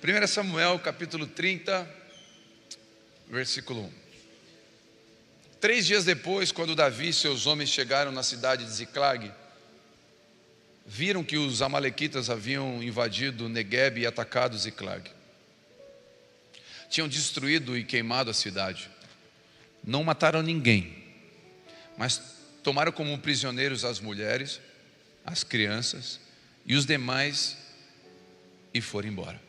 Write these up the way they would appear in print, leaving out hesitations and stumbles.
1 Samuel capítulo 30, versículo 1. 3 dias depois, quando Davi e seus homens chegaram na cidade de Ziclag, viram que os amalequitas haviam invadido Neguebe e atacado Ziclag. Tinham destruído e queimado a cidade. Não mataram ninguém, mas tomaram como prisioneiros as mulheres, as crianças e os demais e foram embora.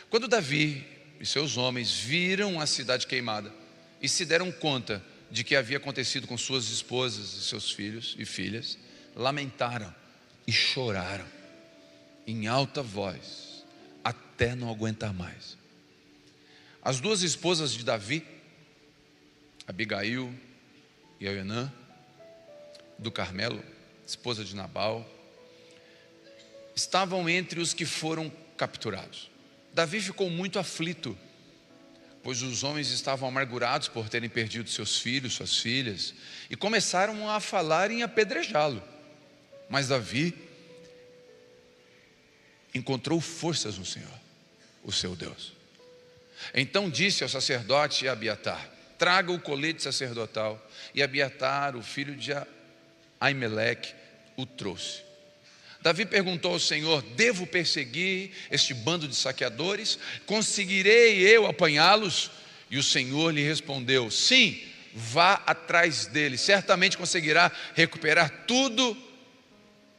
Quando Davi e seus homens viram a cidade queimada e se deram conta de que havia acontecido com suas esposas e seus filhos e filhas, lamentaram e choraram em alta voz, até não aguentar mais. As 2 esposas de Davi, Abigail e Aionã, do Carmelo, esposa de Nabal, estavam entre os que foram capturados. Davi ficou muito aflito, pois os homens estavam amargurados por terem perdido seus filhos, suas filhas, e começaram a falar em apedrejá-lo. Mas Davi encontrou forças no Senhor, o seu Deus. Então disse ao sacerdote Abiatar: traga o colete sacerdotal. E Abiatar, o filho de Aimeleque, o trouxe. Davi perguntou ao Senhor: devo perseguir este bando de saqueadores? Conseguirei eu apanhá-los? E o Senhor lhe respondeu: sim, vá atrás deles, certamente conseguirá recuperar tudo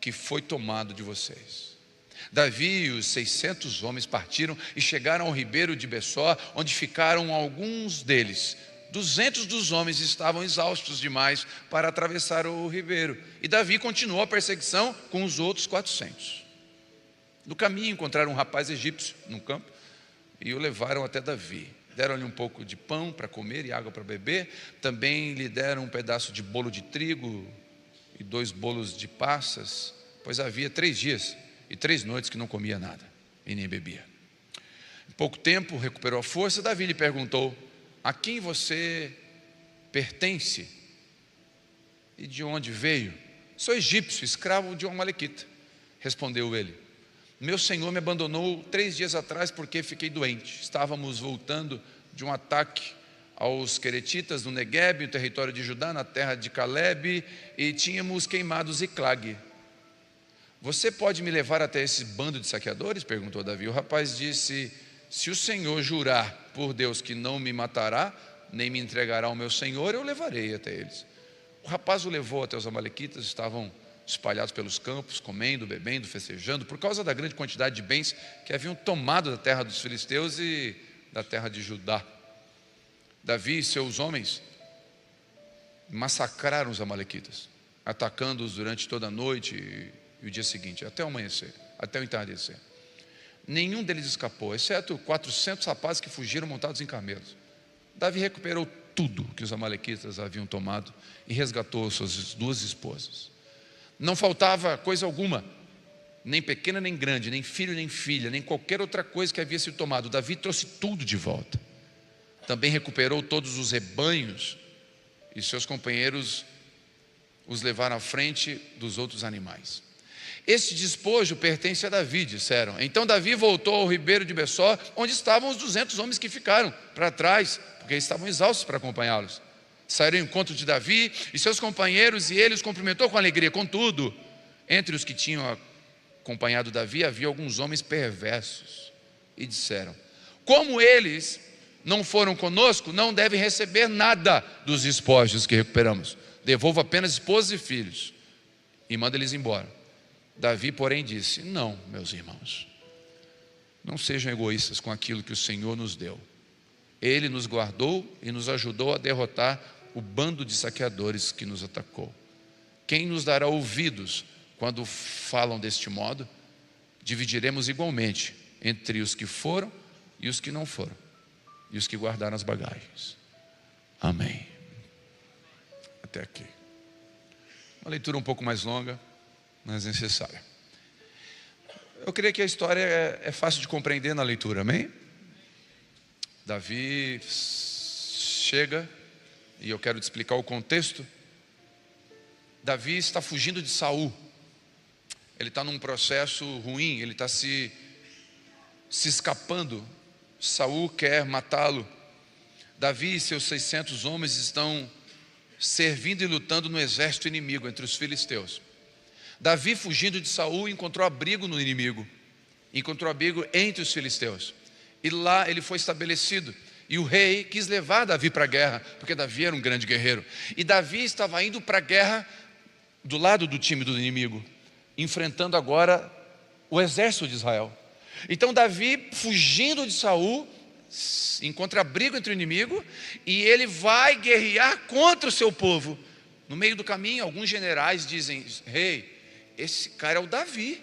que foi tomado de vocês. Davi e os 600 homens partiram e chegaram ao ribeiro de Bessó, onde ficaram alguns deles. 200 dos homens estavam exaustos demais para atravessar o ribeiro, e Davi continuou a perseguição com os outros 400. No caminho encontraram um rapaz egípcio no campo e o levaram até Davi. Deram-lhe um pouco de pão para comer e água para beber. Também lhe deram um pedaço de bolo de trigo e 2 bolos de passas, pois havia 3 dias e 3 noites que não comia nada e nem bebia. Em pouco tempo recuperou a força. Davi lhe perguntou: a quem você pertence e de onde veio? Sou egípcio, escravo de um amalequita. Respondeu ele: meu senhor me abandonou 3 dias atrás porque fiquei doente. Estávamos voltando de um ataque aos queretitas no Neguebe, no território de Judá, na terra de Calebe, e tínhamos queimado Ziclag. Você pode me levar até esse bando de saqueadores? Perguntou Davi. O rapaz disse: se o Senhor jurar por Deus que não me matará, nem me entregará ao meu senhor, eu levarei até eles. O rapaz o levou até os amalequitas. Estavam espalhados pelos campos, comendo, bebendo, festejando, por causa da grande quantidade de bens que haviam tomado da terra dos filisteus e da terra de Judá. Davi e seus homens massacraram os amalequitas, atacando-os durante toda a noite e o dia seguinte, até o amanhecer, até o entardecer. Nenhum deles escapou, exceto 400 rapazes que fugiram montados em camelos. Davi recuperou tudo que os amalequitas haviam tomado e resgatou suas 2 esposas. Não faltava coisa alguma, nem pequena nem grande, nem filho nem filha, nem qualquer outra coisa que havia sido tomado. Davi trouxe tudo de volta. Também recuperou todos os rebanhos, e seus companheiros os levaram à frente dos outros animais. Este despojo pertence a Davi, disseram. Então Davi voltou ao ribeiro de Bessó, onde estavam os 200 homens que ficaram para trás, porque estavam exaustos para acompanhá-los. Saíram ao encontro de Davi e seus companheiros, e ele os cumprimentou com alegria. Contudo, entre os que tinham acompanhado Davi, havia alguns homens perversos, e disseram: como eles não foram conosco, não devem receber nada dos despojos que recuperamos. Devolva apenas esposas e filhos, e manda eles embora. Davi, porém, disse: não, meus irmãos, não sejam egoístas com aquilo que o Senhor nos deu. Ele nos guardou e nos ajudou a derrotar o bando de saqueadores que nos atacou. Quem nos dará ouvidos quando falam deste modo? Dividiremos igualmente entre os que foram e os que não foram, e os que guardaram as bagagens. Amém. Até aqui. Uma leitura um pouco mais longa, mas necessária. Eu creio que a história é fácil de compreender na leitura, amém? Davi chega, e eu quero te explicar o contexto. Davi está fugindo de Saul. Ele está num processo ruim, ele está se se escapando. Saul quer matá-lo. Davi e seus 600 homens estão servindo e lutando no exército inimigo entre os filisteus. Davi, fugindo de Saul, encontrou abrigo no inimigo, encontrou abrigo entre os filisteus, e lá ele foi estabelecido. E o rei quis levar Davi para a guerra, porque Davi era um grande guerreiro, e Davi estava indo para a guerra do lado do time do inimigo, enfrentando agora o exército de Israel. Então Davi, fugindo de Saul, encontra abrigo entre o inimigo, e ele vai guerrear contra o seu povo. No meio do caminho, alguns generais dizem: rei, esse cara é o Davi.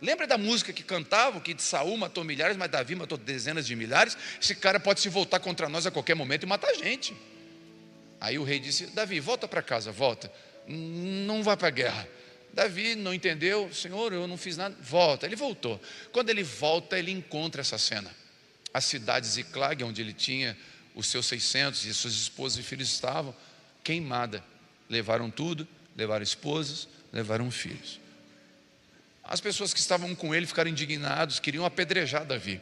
Lembra da música que cantavam, que Saul matou milhares, mas Davi matou dezenas de milhares? Esse cara pode se voltar contra nós a qualquer momento e matar a gente. Aí o rei disse: Davi, volta para casa, volta, não vá para a guerra. Davi não entendeu: Senhor, eu não fiz nada. Volta. Ele voltou. Quando ele volta, ele encontra essa cena. A cidade de Ziclag, onde ele tinha os seus 600 e suas esposas e filhos estavam queimada. Levaram tudo, levaram esposas, levaram filhos. As pessoas que estavam com ele ficaram indignados, queriam apedrejar Davi.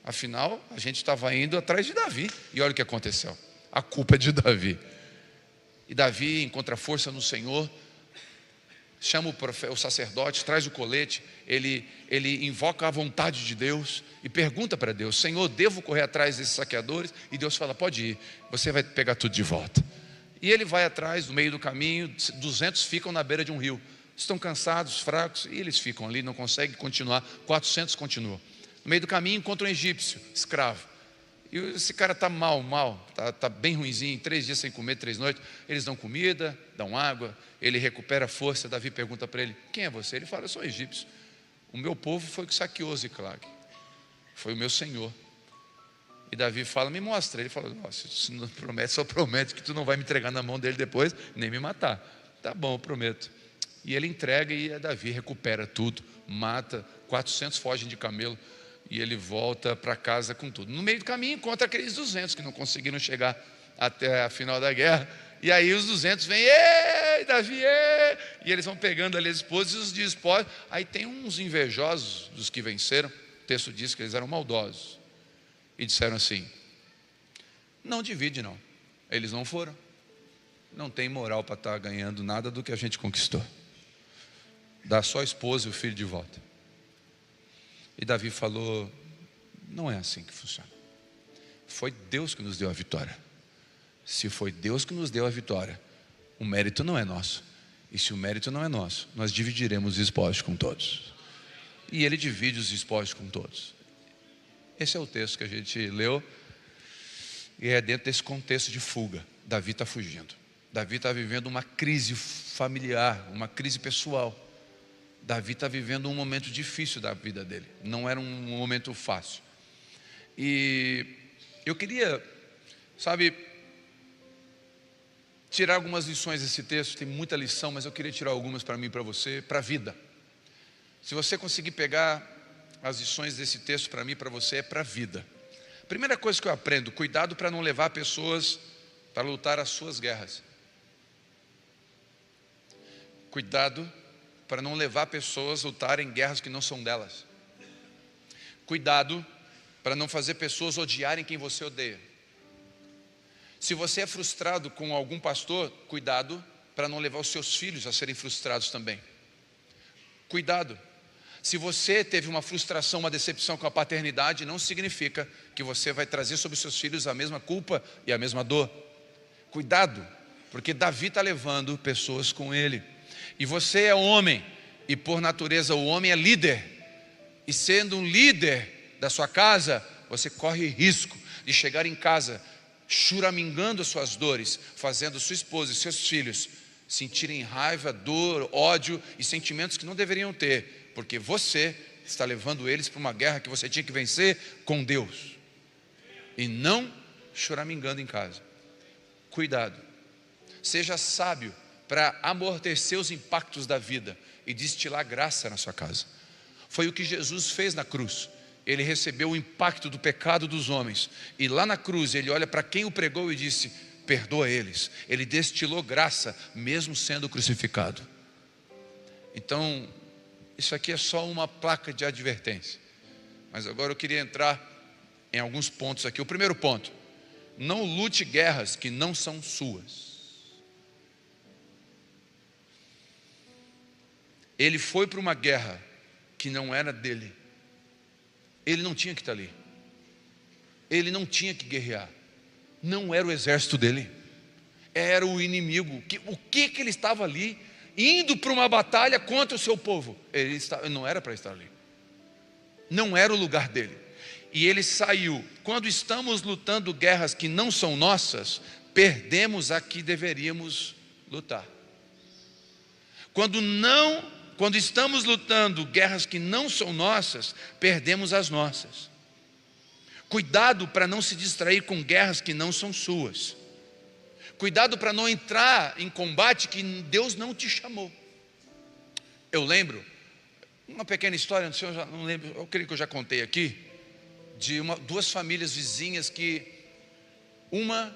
Afinal, a gente estava indo atrás de Davi. E olha o que aconteceu. A culpa é de Davi. E Davi encontra força no Senhor, chama o sacerdote, traz o colete, ele invoca a vontade de Deus e pergunta para Deus: Senhor, devo correr atrás desses saqueadores? E Deus fala: pode ir, você vai pegar tudo de volta. E ele vai atrás, no meio do caminho, 200 ficam na beira de um rio. Estão cansados, fracos, e eles ficam ali, não conseguem continuar. 400 continuam. No meio do caminho encontra um egípcio, escravo. E esse cara está mal, está bem ruinzinho, 3 dias sem comer, 3 noites. Eles dão comida, dão água, ele recupera força. Davi pergunta para ele: quem é você? Ele fala: eu sou egípcio. O meu povo foi o que saqueou Ziclag, foi o meu senhor. E Davi fala: me mostra. Ele fala: nossa, só promete que tu não vai me entregar na mão dele depois, nem me matar. Tá bom, eu prometo. E ele entrega, e Davi recupera tudo, mata, 400 fogem de camelo, e ele volta para casa com tudo. No meio do caminho encontra aqueles 200 que não conseguiram chegar até a final da guerra, e aí os 200 vêm: ei, Davi, ei! E eles vão pegando ali as esposas e os despojos. Aí tem uns invejosos dos que venceram. O texto diz que eles eram maldosos, e disseram assim: não divide não. Eles não foram, não tem moral para estar ganhando nada do que a gente conquistou. Dá só a esposa e o filho de volta. E Davi falou: não é assim que funciona. Foi Deus que nos deu a vitória. Se foi Deus que nos deu a vitória, o mérito não é nosso. E se o mérito não é nosso, nós dividiremos os despojos com todos. E ele divide os despojos com todos. Esse é o texto que a gente leu, e é dentro desse contexto de fuga. Davi está fugindo. Davi está vivendo uma crise familiar, uma crise pessoal. Davi está vivendo um momento difícil da vida dele. Não era um momento fácil. E eu queria, tirar algumas lições desse texto. Tem muita lição, mas eu queria tirar algumas para mim e para você, para a vida. Se você conseguir pegar as lições desse texto para mim e para você, é para a vida. Primeira coisa que eu aprendo: cuidado para não levar pessoas para lutar as suas guerras. Cuidado para não levar pessoas a lutarem guerras que não são delas. Cuidado para não fazer pessoas odiarem quem você odeia. Se você é frustrado com algum pastor, cuidado para não levar os seus filhos a serem frustrados também. Cuidado. Se você teve uma frustração, uma decepção com a paternidade, não significa que você vai trazer sobre os seus filhos a mesma culpa e a mesma dor. Cuidado, porque Davi está levando pessoas com ele. E você é homem, e por natureza o homem é líder. E sendo um líder da sua casa, você corre risco de chegar em casa choramingando as suas dores, fazendo sua esposa e seus filhos sentirem raiva, dor, ódio e sentimentos que não deveriam ter, porque você está levando eles para uma guerra que você tinha que vencer com Deus, e não choramingando em casa. Cuidado, seja sábio para amortecer os impactos da vida e destilar graça na sua casa. Foi o que Jesus fez na cruz. Ele recebeu o impacto do pecado dos homens, e lá na cruz ele olha para quem o pregou e disse: perdoa eles. Ele destilou graça mesmo sendo crucificado. Então isso aqui é só uma placa de advertência, mas agora eu queria entrar em alguns pontos aqui. O primeiro ponto: não lute guerras que não são suas. Ele foi para uma guerra que não era dele. Ele não tinha que estar ali. Ele não tinha que guerrear. Não era o exército dele. Era o inimigo. O que ele estava ali? Indo para uma batalha contra o seu povo. Ele não era para estar ali. Não era o lugar dele. E ele saiu. Quando estamos lutando guerras que não são nossas, perdemos a que deveríamos lutar. Quando estamos lutando guerras que não são nossas, perdemos as nossas. Cuidado para não se distrair com guerras que não são suas. Cuidado para não entrar em combate que Deus não te chamou. Eu lembro, uma pequena história, não lembro, eu creio que eu já contei aqui, de duas famílias vizinhas que uma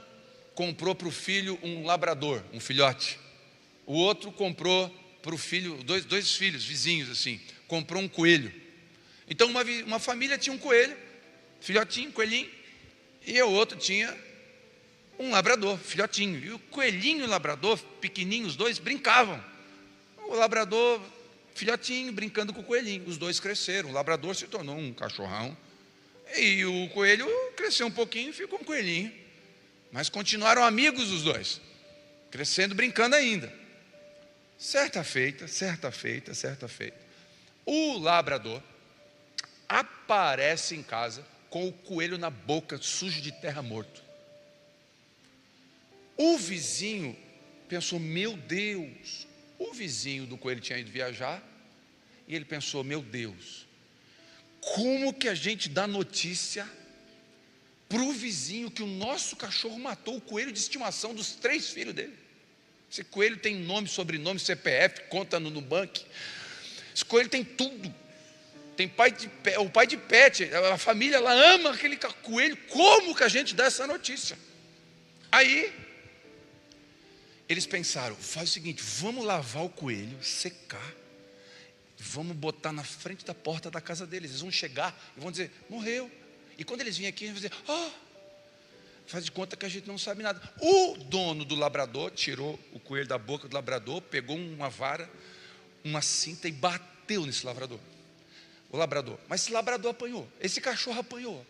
comprou para o filho um labrador, um filhote. O outro comprou para o filho, dois filhos vizinhos assim, comprou um coelho. Então uma família tinha um coelho, filhotinho, coelhinho, e o outro tinha um labrador, filhotinho. E o coelhinho e o labrador, pequenininhos, os dois brincavam. O labrador, filhotinho, brincando com o coelhinho. Os dois cresceram, o labrador se tornou um cachorrão, e o coelho cresceu um pouquinho e ficou um coelhinho. Mas continuaram amigos os dois, crescendo, brincando ainda. Certa feita, o labrador aparece em casa com o coelho na boca, sujo de terra, morto. O vizinho pensou: meu Deus. O vizinho do coelho tinha ido viajar, e ele pensou: meu Deus, como que a gente dá notícia para o vizinho que o nosso cachorro matou o coelho de estimação dos 3 filhos dele? Esse coelho tem nome, sobrenome, CPF, conta no Nubank. Esse coelho tem tudo. Tem o pai de pet, a família ela ama aquele coelho. Como que a gente dá essa notícia? Aí eles pensaram: faz o seguinte, vamos lavar o coelho, secar, vamos botar na frente da porta da casa deles. Eles vão chegar e vão dizer: morreu. E quando eles virem aqui, eles vão dizer: faz de conta que a gente não sabe nada. O dono do labrador tirou o coelho da boca do labrador, pegou uma vara, uma cinta e bateu nesse labrador. O labrador. Mas esse labrador apanhou. Esse cachorro apanhou.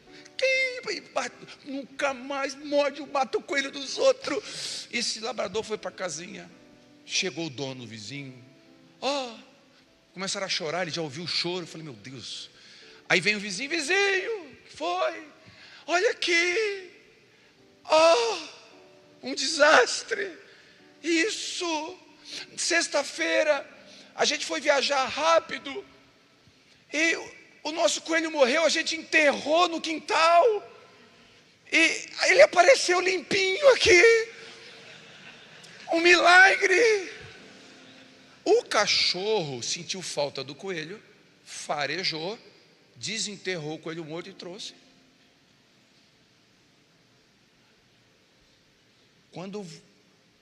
Nunca mais morde, bate o coelho dos outros. Esse labrador foi para a casinha. Chegou o dono, o vizinho. Começaram a chorar, ele já ouviu o choro. Eu falei: meu Deus. Aí vem o vizinho: vizinho, que foi? Olha aqui. Um desastre. Isso. Sexta-feira a gente foi viajar rápido e o nosso coelho morreu. A gente enterrou no quintal e ele apareceu limpinho aqui. Um milagre. O cachorro sentiu falta do coelho, farejou, desenterrou o coelho morto e trouxe.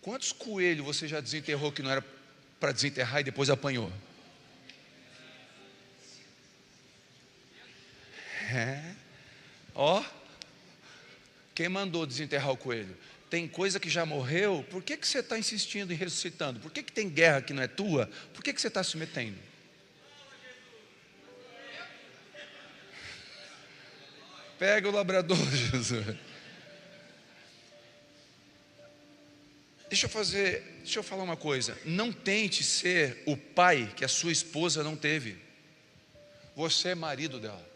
Quantos coelhos você já desenterrou que não era para desenterrar e depois apanhou? Quem mandou desenterrar o coelho? Tem coisa que já morreu. Por que você está insistindo em ressuscitando? Por que tem guerra que não é tua? Por que você está se metendo? Pega o labrador, Jesus. Deixa eu falar uma coisa. Não tente ser o pai que a sua esposa não teve. Você é marido dela.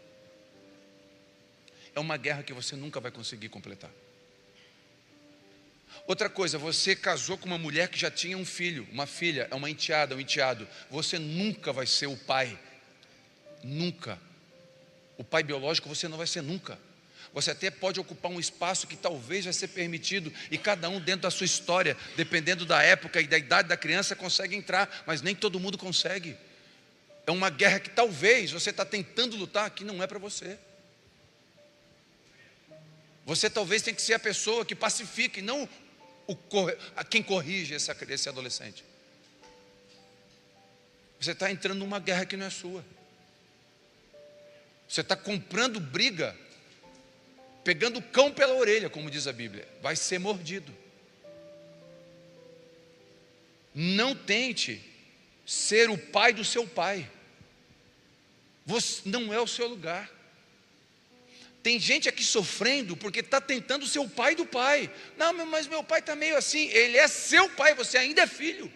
É uma guerra que você nunca vai conseguir completar. Outra coisa, você casou com uma mulher que já tinha um filho, uma filha, é uma enteada, um enteado. Você nunca vai ser o pai. Nunca. O pai biológico você não vai ser nunca. Você até pode ocupar um espaço que talvez vai ser permitido, e cada um dentro da sua história, dependendo da época e da idade da criança, consegue entrar, mas nem todo mundo consegue. É uma guerra que talvez você está tentando lutar, que não é para você. Você talvez tenha que ser a pessoa que pacifica e não quem corrige esse adolescente. Você está entrando numa guerra que não é sua. Você está comprando briga, pegando o cão pela orelha, como diz a Bíblia. Vai ser mordido. Não tente ser o pai do seu pai. Você não é o seu lugar. Tem gente aqui sofrendo porque está tentando ser o pai do pai. Não, mas meu pai está meio assim. Ele é seu pai, você ainda é filho.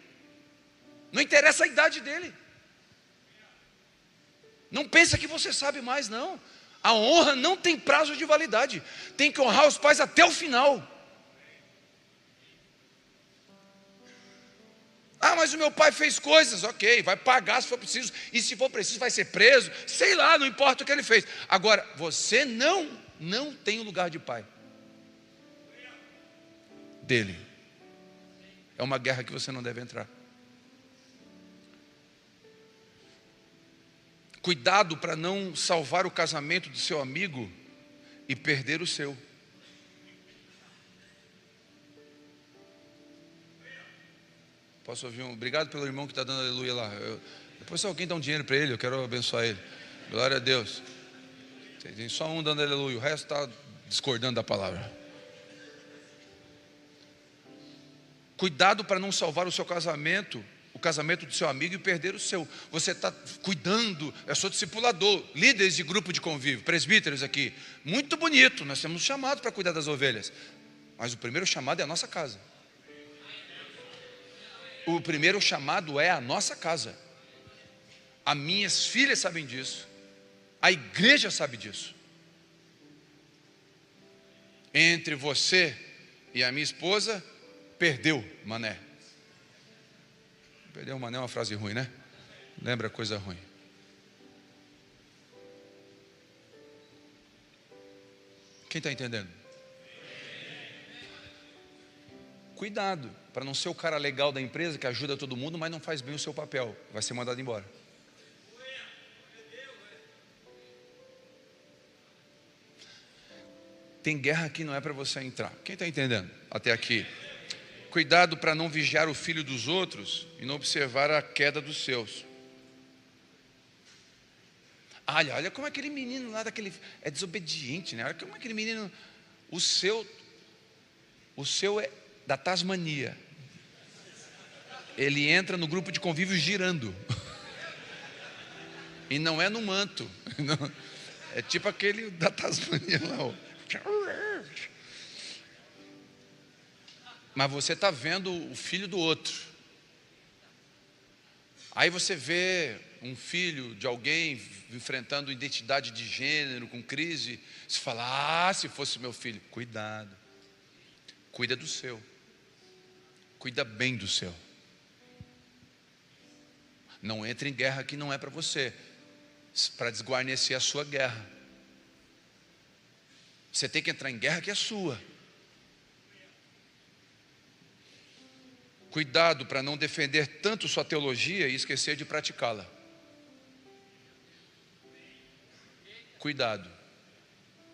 Não interessa a idade dele. Não pensa que você sabe mais, não. A honra não tem prazo de validade. Tem que honrar os pais até o final. Ah, mas o meu pai fez coisas, ok, vai pagar se for preciso, e se for preciso vai ser preso, sei lá, não importa o que ele fez. Agora, você não tem o lugar de pai dele. É uma guerra que você não deve entrar. Cuidado para não salvar o casamento do seu amigo e perder o seu. Posso ouvir obrigado pelo irmão que está dando aleluia lá. Depois se alguém dá um dinheiro para ele, eu quero abençoar ele. Glória a Deus. Tem só um dando aleluia, o resto está discordando da palavra. Cuidado para não salvar o seu casamento, o casamento do seu amigo e perder o seu. Você está cuidando, eu sou discipulador, líderes de grupo de convívio, presbíteros aqui. Muito bonito, nós temos chamado para cuidar das ovelhas. Mas o primeiro chamado é a nossa casa. O primeiro chamado é a nossa casa. As minhas filhas sabem disso. A igreja sabe disso. Entre você e a minha esposa, perdeu mané. Perdeu mané é uma frase ruim, né? Lembra coisa ruim. Quem está entendendo? Cuidado, para não ser o cara legal da empresa que ajuda todo mundo, mas não faz bem o seu papel. Vai ser mandado embora. Tem guerra que não é para você entrar. Quem está entendendo até aqui? Cuidado para não vigiar o filho dos outros e não observar a queda dos seus. Olha como aquele menino lá daquele é desobediente, né? Olha como aquele menino, o seu é da Tasmania. Ele entra no grupo de convívio girando. E não é no manto. Não, é tipo aquele da Tasmania lá. Mas você está vendo o filho do outro. Aí você vê um filho de alguém enfrentando identidade de gênero, com crise. Você fala, se fosse meu filho. Cuidado. Cuida do seu. Cuida bem do seu. Não entre em guerra que não é para você, para desguarnecer a sua guerra. Você tem que entrar em guerra que é sua. Cuidado para não defender tanto sua teologia e esquecer de praticá-la. Cuidado.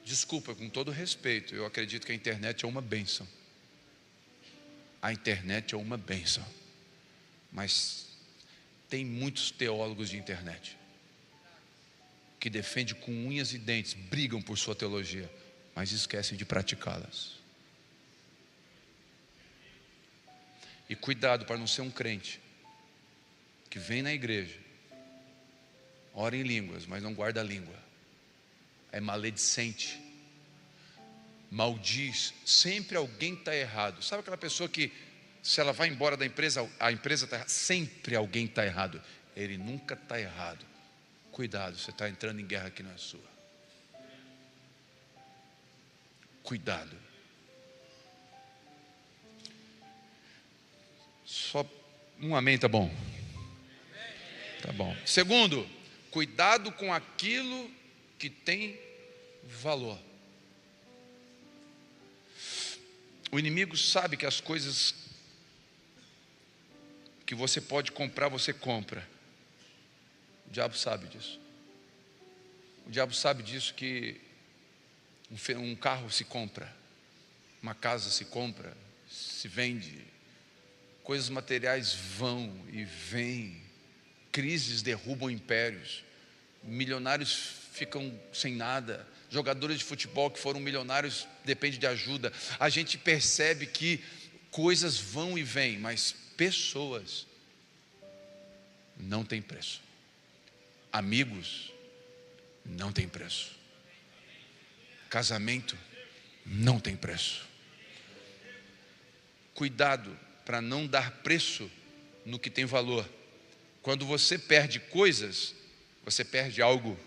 Desculpa, com todo respeito, eu acredito que a internet é uma bênção. A internet é uma bênção. Mas tem muitos teólogos de internet que defendem com unhas e dentes, brigam por sua teologia, mas esquecem de praticá-las. E cuidado para não ser um crente que vem na igreja, ora em línguas, mas não guarda a língua. É maledicente, maldiz. Sempre alguém está errado. Sabe aquela pessoa que, se ela vai embora da empresa, a empresa está errada? Sempre alguém está errado. Ele nunca está errado. Cuidado, você está entrando em guerra que não é sua. Cuidado. Só um amém, tá bom? Tá bom. Segundo, cuidado com aquilo que tem valor. O inimigo sabe que as coisas que você pode comprar, você compra. O diabo sabe disso. O diabo sabe disso, que um carro se compra, uma casa se compra, se vende, coisas materiais vão e vêm, crises derrubam impérios, milionários ficam sem nada. Jogadores de futebol que foram milionários dependem de ajuda. A gente percebe que coisas vão e vêm, mas pessoas não tem preço. Amigos não tem preço. Casamento não tem preço. Cuidado para não dar preço no que tem valor. Quando você perde coisas, você perde algo.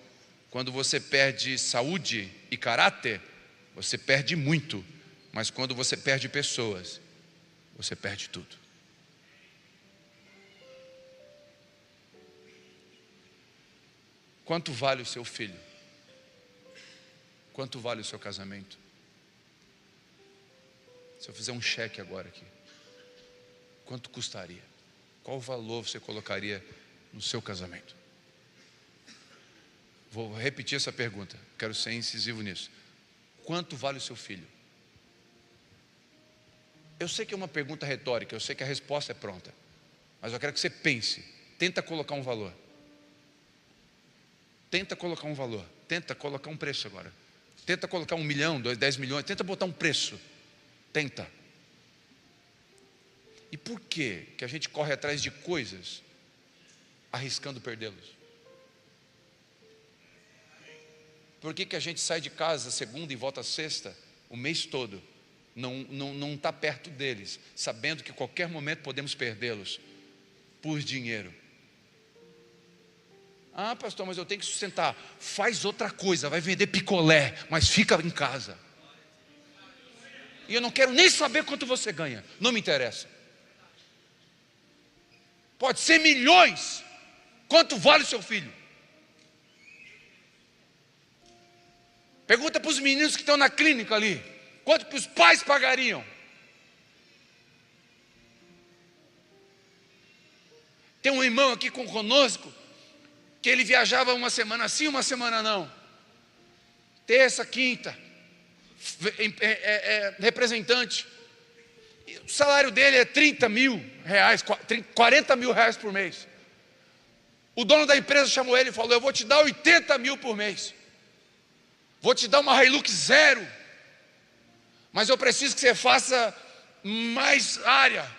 Quando você perde saúde e caráter, você perde muito. Mas quando você perde pessoas, você perde tudo. Quanto vale o seu filho? Quanto vale o seu casamento? Se eu fizer um cheque agora aqui, quanto custaria? Qual valor você colocaria no seu casamento? Vou repetir essa pergunta, quero ser incisivo nisso. Quanto vale o seu filho? Eu sei que é uma pergunta retórica, eu sei que a resposta é pronta, mas eu quero que você pense, tenta colocar um valor. Tenta colocar um valor, tenta colocar um preço agora. Tenta colocar 1 milhão, 10 milhões, tenta botar um preço. Tenta. E por que a gente corre atrás de coisas, arriscando perdê-los? Por que a gente sai de casa segunda e volta sexta, o mês todo, não está perto deles, sabendo que a qualquer momento podemos perdê-los, por dinheiro? Ah, pastor, mas eu tenho que sustentar. Faz outra coisa, vai vender picolé, mas fica em casa. E eu não quero nem saber quanto você ganha, não me interessa. Pode ser milhões. Quanto vale o seu filho? Pergunta para os meninos que estão na clínica ali, quanto que os pais pagariam? Tem um irmão aqui conosco, que ele viajava uma semana sim, uma semana não. Terça, quinta, representante. O salário dele é 30 mil reais, 40 mil reais por mês. O dono da empresa chamou ele e falou: eu vou te dar 80 mil por mês. Vou te dar uma Hilux 0. Mas eu preciso que você faça mais área.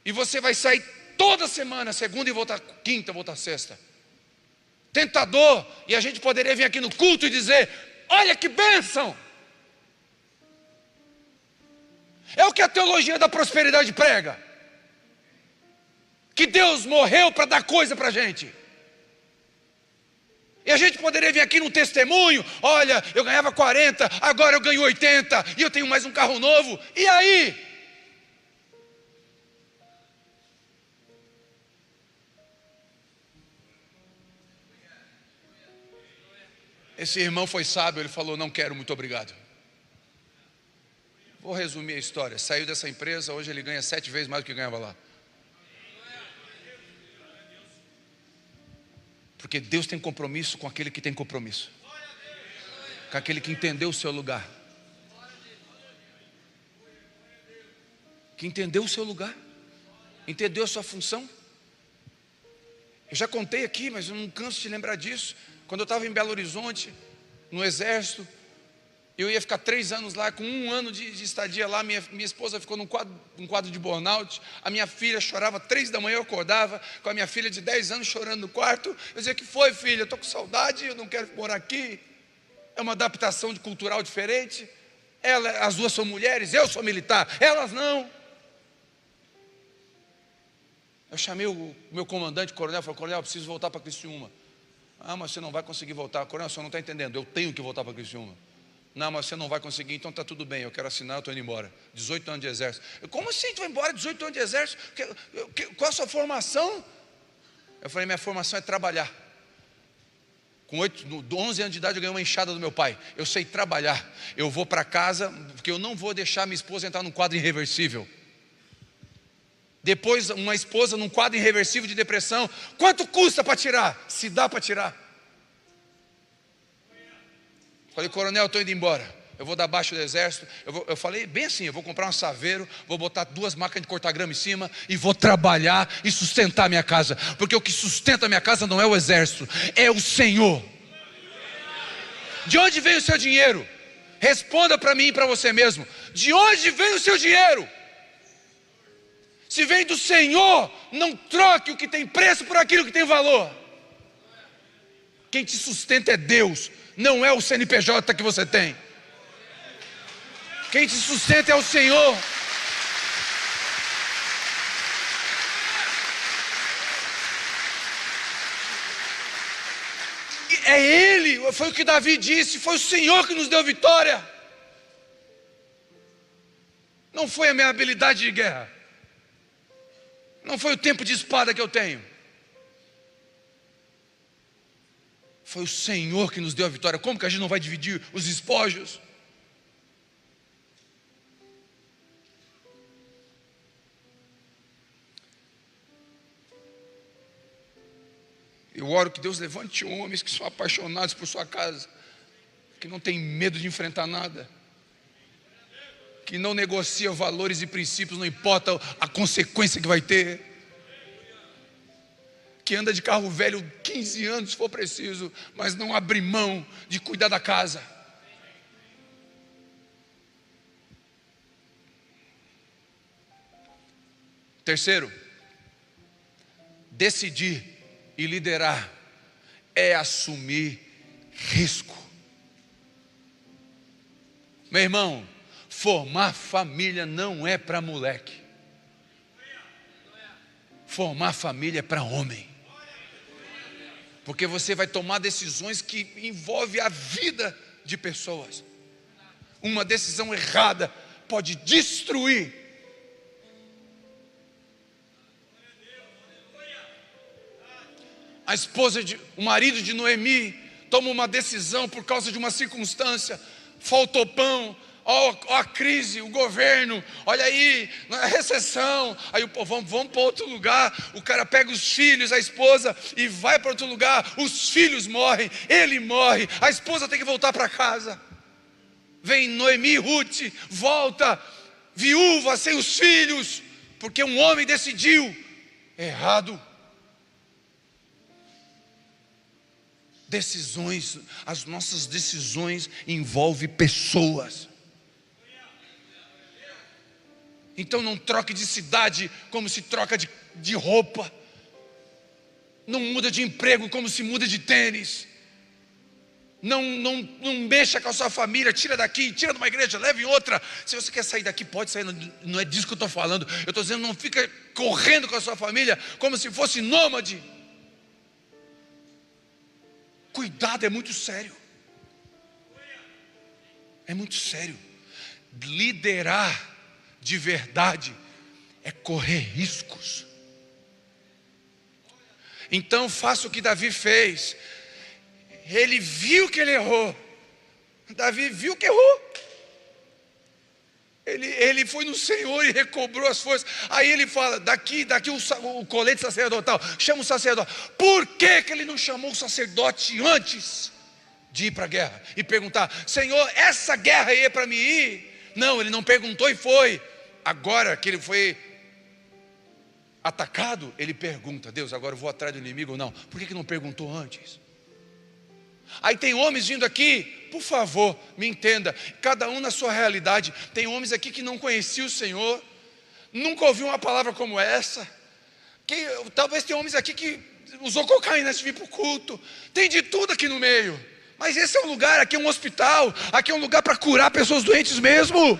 E você vai sair toda semana, segunda e voltar quinta, voltar sexta. Tentador, e a gente poderia vir aqui no culto e dizer: olha que bênção! É o que a teologia da prosperidade prega, que Deus morreu para dar coisa para a gente. E a gente poderia vir aqui no testemunho: olha, eu ganhava 40, agora eu ganho 80, e eu tenho mais um carro novo, e aí? Esse irmão foi sábio, ele falou: não quero, muito obrigado. Vou resumir a história. Saiu dessa empresa, hoje ele ganha 7 vezes mais do que ganhava lá. Porque Deus tem compromisso com aquele que tem compromisso, com aquele que entendeu o seu lugar, que entendeu o seu lugar, entendeu a sua função. Eu já contei aqui, mas eu não canso de lembrar disso. Quando eu estava em Belo Horizonte, no exército, eu ia ficar 3 anos lá, com 1 ano de estadia lá, minha esposa ficou num quadro de burnout, a minha filha chorava, 3 da manhã eu acordava, com a minha filha de 10 anos chorando no quarto, eu dizia: que foi, filha? Eu estou com saudade, eu não quero morar aqui, é uma adaptação cultural diferente, as duas são mulheres, eu sou militar, elas não. Eu chamei o meu comandante, coronel, falei: coronel, eu preciso voltar para Criciúma. Ah, mas você não vai conseguir voltar. Coronel, o senhor não está entendendo, eu tenho que voltar para Criciúma. Não, mas você não vai conseguir, então está tudo bem, eu quero assinar, eu estou indo embora. 18 anos de exército. Como assim tu vai embora, 18 anos de exército? Qual a sua formação? Eu falei: minha formação é trabalhar. Com 11 anos de idade eu ganhei uma enxada do meu pai. Eu sei trabalhar. Eu vou para casa, porque eu não vou deixar minha esposa entrar num quadro irreversível. Depois uma esposa num quadro irreversível de depressão. Quanto custa para tirar? Se dá para tirar. Falei: coronel, eu estou indo embora, eu vou dar baixa do exército. Eu falei bem assim: eu vou comprar um saveiro, vou botar 2 máquinas de cortar grama em cima e vou trabalhar e sustentar a minha casa. Porque o que sustenta a minha casa não é o exército, é o Senhor. De onde vem o seu dinheiro? Responda para mim e para você mesmo. De onde vem o seu dinheiro? Se vem do Senhor, não troque o que tem preço por aquilo que tem valor. Quem te sustenta é Deus, não é o CNPJ que você tem. Quem te sustenta é o Senhor. É Ele, foi o que Davi disse, foi o Senhor que nos deu vitória. Não foi a minha habilidade de guerra. Não foi o tempo de espada que eu tenho. Foi o Senhor que nos deu a vitória. Como que a gente não vai dividir os espojos? Eu oro que Deus levante homens que são apaixonados por sua casa, que não tem medo de enfrentar nada, que não negocia valores e princípios, não importa a consequência que vai ter, que anda de carro velho 15 anos se for preciso, mas não abre mão de cuidar da casa. Terceiro, decidir e liderar é assumir risco. Meu irmão, formar família não é para moleque. Formar família é para homem. Porque você vai tomar decisões que envolvem a vida de pessoas. Uma decisão errada pode destruir. O marido de Noemi toma uma decisão por causa de uma circunstância. Faltou pão, ó a crise, o governo, olha aí, a recessão. Aí o povo, vamos para outro lugar. O cara pega os filhos, a esposa e vai para outro lugar. Os filhos morrem, ele morre, a esposa tem que voltar para casa. Vem Noemi, Ruth, volta, viúva, sem os filhos, porque um homem decidiu errado. Decisões, as nossas decisões envolvem pessoas. Então não troque de cidade como se troca de roupa. Não muda de emprego como se muda de tênis. Não mexa com a sua família, tira daqui, tira de uma igreja, leve em outra. Se você quer sair daqui, pode sair, não é disso que eu estou falando. Eu estou dizendo, não fica correndo com a sua família como se fosse nômade. Cuidado, é muito sério. É muito sério. Liderar de verdade é correr riscos. Então faça o que Davi fez. Ele viu que ele errou. Davi viu que errou. Ele foi no Senhor e recobrou as forças. Aí ele fala, daqui o colete sacerdotal, chama o sacerdote. Por que ele não chamou o sacerdote antes de ir para a guerra? E perguntar, Senhor, essa guerra aí é para mim ir? Não, ele não perguntou e foi. Agora que ele foi atacado, ele pergunta, Deus, agora eu vou atrás do inimigo ou não? Por que não perguntou antes? Aí tem homens vindo aqui, por favor, me entenda, cada um na sua realidade. Tem homens aqui que não conheciam o Senhor, nunca ouviu uma palavra como essa. Talvez tenha homens aqui que usou cocaína antes de vir para o culto. Tem de tudo aqui no meio. Mas esse é um lugar, aqui é um hospital, aqui é um lugar para curar pessoas doentes mesmo.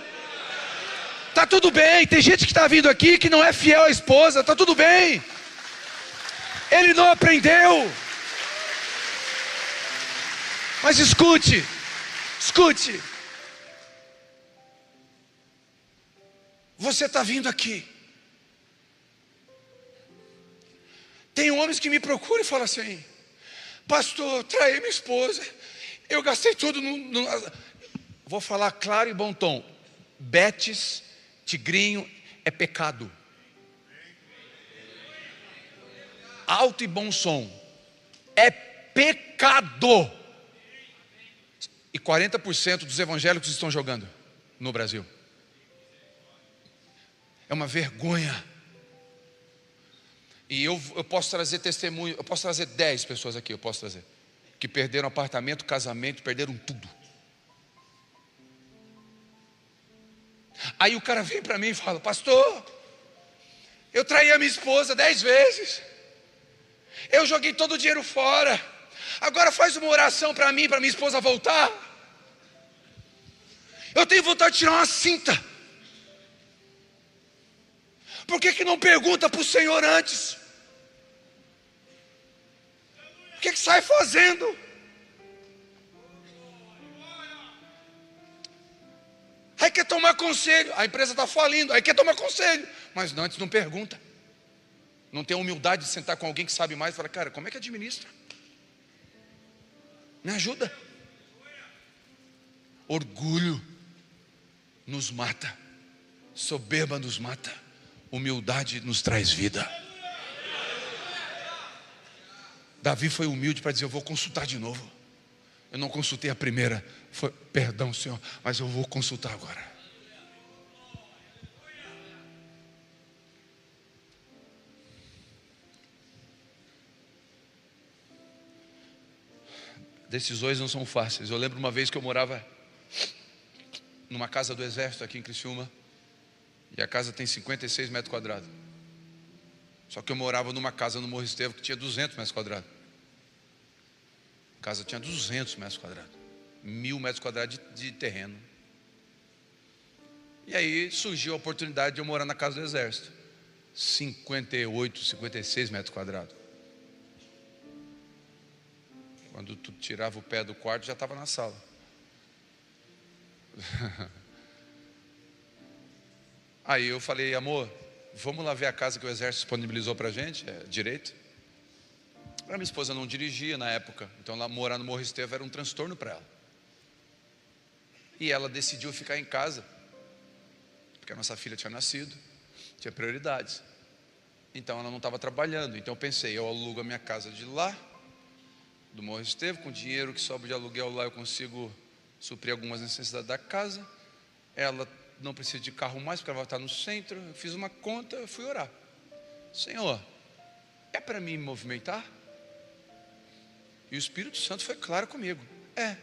Está tudo bem, tem gente que está vindo aqui que não é fiel à esposa, está tudo bem. Ele não aprendeu. Mas escute. Você está vindo aqui. Tem homens que me procuram e falam assim, pastor, traí minha esposa, eu gastei tudo Vou falar claro e bom tom. Betes, tigrinho, é pecado. Alto e bom som. É pecado. E 40% dos evangélicos estão jogando no Brasil. É uma vergonha. E eu posso trazer testemunho, eu posso trazer 10 pessoas aqui, eu posso trazer. que perderam apartamento, casamento, perderam tudo. Aí o cara vem para mim e fala: pastor, eu traí a minha esposa 10 vezes, eu joguei todo o dinheiro fora, agora faz uma oração para mim, para minha esposa voltar. Eu tenho vontade de tirar uma cinta. Por que não pergunta para o Senhor antes? O que sai fazendo? Aí quer tomar conselho, a empresa está falindo, aí quer tomar conselho, mas antes não pergunta. Não tem a humildade de sentar com alguém que sabe mais e falar: cara, como é que administra? Me ajuda. Orgulho nos mata, soberba nos mata, humildade nos traz vida. Davi foi humilde para dizer: eu vou consultar de novo. Eu não consultei a primeira, foi, perdão, Senhor, mas eu vou consultar agora. Decisões não são fáceis. Eu lembro uma vez que eu morava numa casa do exército aqui em Criciúma, e a casa tem 56 metros quadrados. Só que eu morava numa casa no Morro Estevão que tinha 200 metros quadrados. A casa tinha 200 metros quadrados, 1000 metros quadrados de terreno. E aí surgiu a oportunidade de eu morar na casa do exército, 58, 56 metros quadrados. Quando tu tirava o pé do quarto, já estava na sala. Aí eu falei: amor, vamos lá ver a casa que o exército disponibilizou para a gente, direito. A minha esposa não dirigia na época, então lá morar no Morro Estevão era um transtorno para ela. E ela decidiu ficar em casa, porque a nossa filha tinha nascido, tinha prioridades. Então ela não estava trabalhando. Então eu pensei: eu alugo a minha casa de lá, do Morro Estevão, com o dinheiro que sobra de aluguel lá eu consigo suprir algumas necessidades da casa. Ela não precisa de carro mais, porque ela vai estar no centro. Eu fiz uma conta, eu fui orar: Senhor, é para mim me movimentar? E o Espírito Santo foi claro comigo: é.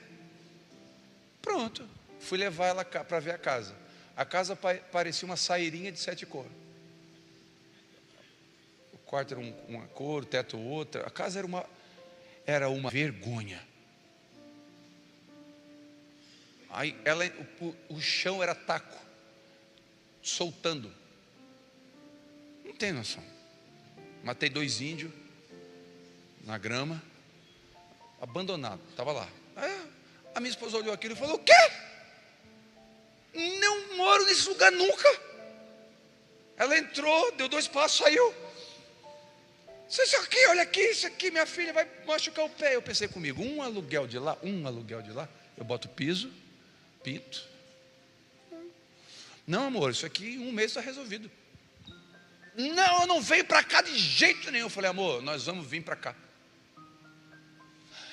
Pronto, fui levar ela para ver a casa. A casa parecia uma saírinha de 7 cores. O quarto era uma cor, o teto outra. A casa era uma vergonha. Aí o chão era taco, soltando. Não tem noção. Matei 2 índios na grama, abandonado, estava lá. Aí a minha esposa olhou aquilo e falou: o quê? Não moro nesse lugar nunca. Ela entrou, deu 2 passos, saiu. Isso aqui, olha aqui, isso aqui, minha filha vai machucar o pé. Eu pensei comigo: um aluguel de lá, eu boto piso, pinto. Não, amor, isso aqui em 1 mês está resolvido. Não, eu não venho para cá de jeito nenhum. Eu falei: amor, nós vamos vir para cá.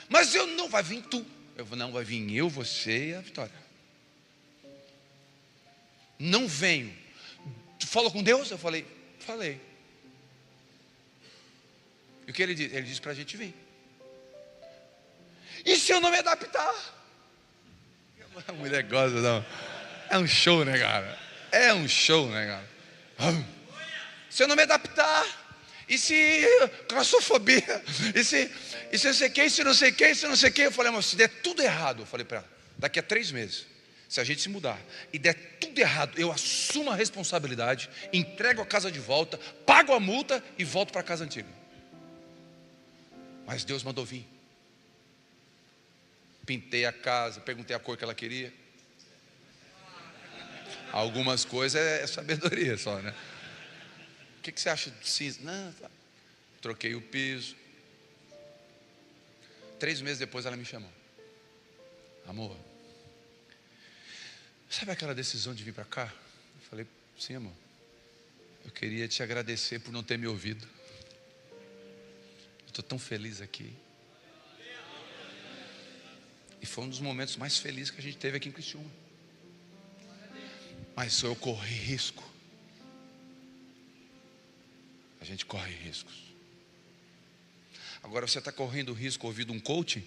Mas eu não, vai vir tu. Eu falei: não, vai vir eu, você e a Vitória. Não venho. Tu falou com Deus? Eu falei: falei. E o que ele disse? Ele disse para a gente vir. E se eu não me adaptar? A mulher gosta, não. É um show, né, cara? É um show, né, cara? Se eu não me adaptar, e se claustrofobia, e se não sei quem, se não sei quem, se não sei quem. Eu falei: mas se der tudo errado, eu falei para ela, daqui a 3 meses, se a gente se mudar e der tudo errado, eu assumo a responsabilidade, entrego a casa de volta, pago a multa e volto para a casa antiga. Mas Deus mandou vir. Pintei a casa, perguntei a cor que ela queria. Algumas coisas é sabedoria só, né? O que você acha de cinza? Não, tá. Troquei o piso. 3 meses depois ela me chamou: amor, sabe aquela decisão de vir para cá? Eu falei: sim, amor. Eu queria te agradecer por não ter me ouvido. Estou tão feliz aqui. E foi um dos momentos mais felizes que a gente teve aqui em Criciúma. Mas eu corri risco. A gente corre riscos. Agora você está correndo risco ouvindo um coaching?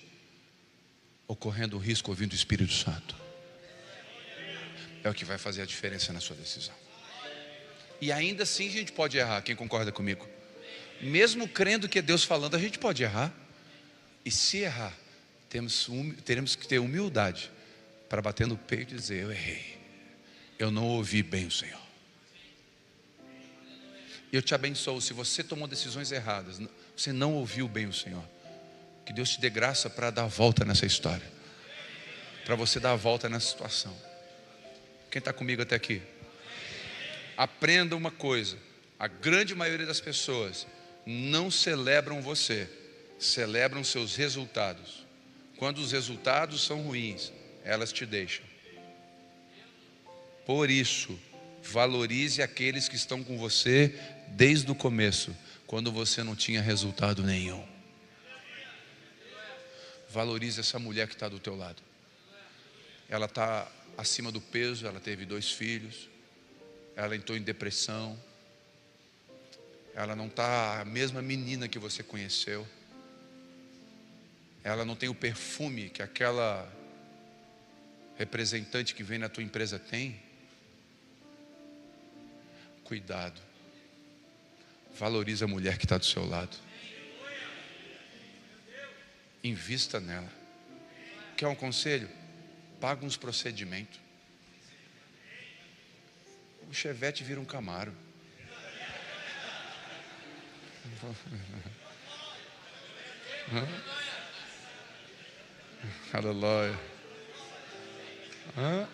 ou correndo o risco ouvindo o Espírito Santo. É o que vai fazer a diferença na sua decisão. E ainda assim a gente pode errar. Quem concorda comigo? Mesmo crendo que é Deus falando, a gente pode errar. E se errar, teremos que ter humildade para bater no peito e dizer: eu errei, eu não ouvi bem o Senhor. E eu te abençoo. Se você tomou decisões erradas, você não ouviu bem o Senhor, que Deus te dê graça para dar a volta nessa história, para você dar a volta nessa situação. Quem está comigo até aqui? Aprenda uma coisa: a grande maioria das pessoas não celebram você, celebram seus resultados. Quando os resultados são ruins, elas te deixam. Por isso, valorize aqueles que estão com você desde o começo, quando você não tinha resultado nenhum. Valorize essa mulher que está do teu lado. Ela está acima do peso, ela teve 2 filhos, ela entrou em depressão, ela não está a mesma menina que você conheceu, ela não tem o perfume que aquela representante que vem na tua empresa tem. Cuidado, valorize a mulher que está do seu lado, invista nela. Quer um conselho? Paga uns procedimentos. O Chevette vira um Camaro. Aleluia. Ah,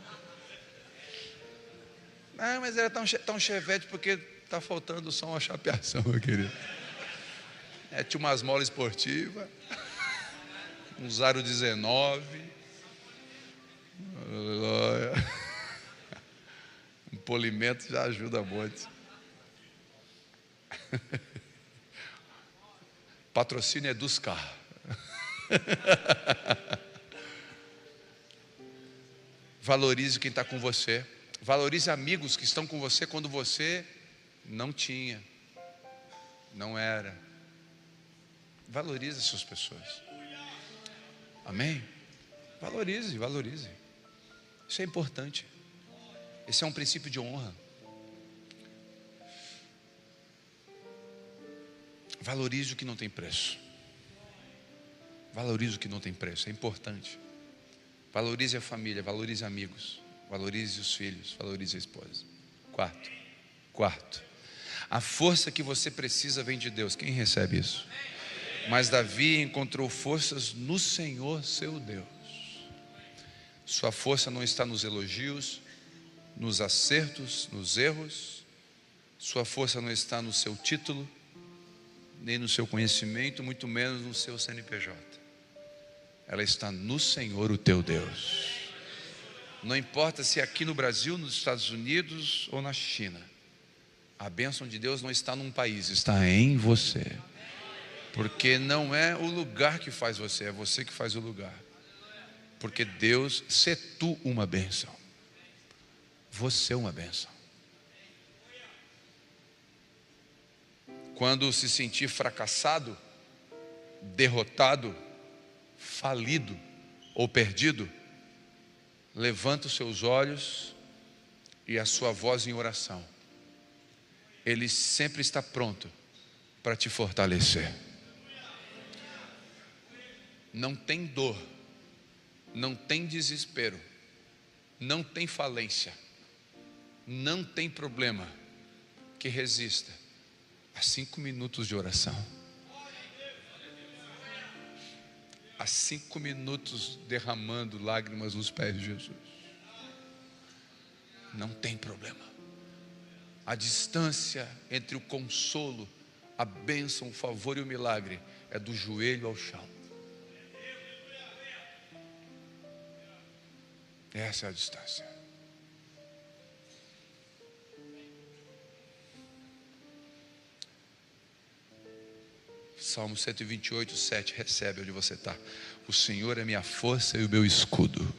mas era tão Chevette porque está faltando só uma chapeação, meu querido. Tinha umas molas esportivas, um aro 19. Aleluia. Um polimento já ajuda muito. Patrocínio é dos carros. Valorize quem está com você. Valorize amigos que estão com você quando você não tinha, não era. Valorize essas pessoas. Amém? Valorize, valorize. Isso é importante. Esse é um princípio de honra. Valorize o que não tem preço. Valorize o que não tem preço, é importante. Valorize a família, valorize amigos, valorize os filhos, valorize a esposa. Quarto, a força que você precisa vem de Deus. Quem recebe isso? Mas Davi encontrou forças no Senhor seu Deus. Sua força não está nos elogios, nos acertos, nos erros. Sua força não está no seu título, nem no seu conhecimento, muito menos no seu CNPJ. Ela está no Senhor, o teu Deus. Não importa se é aqui no Brasil, nos Estados Unidos ou na China. A bênção de Deus não está num país, está em você. Porque não é o lugar que faz você, é você que faz o lugar. Porque Deus, se tu uma bênção, você é uma bênção. Quando se sentir fracassado, derrotado, falido ou perdido, levanta os seus olhos e a sua voz em oração. Ele sempre está pronto para te fortalecer. Não tem dor, não tem desespero, não tem falência, não tem problema que resista a 5 minutos de oração, a 5 minutos derramando lágrimas nos pés de Jesus. Não tem problema. A distância entre o consolo, a bênção, o favor e o milagre é do joelho ao chão. Essa é a distância. Salmo 128, 7, recebe onde você está. O Senhor é minha força e o meu escudo.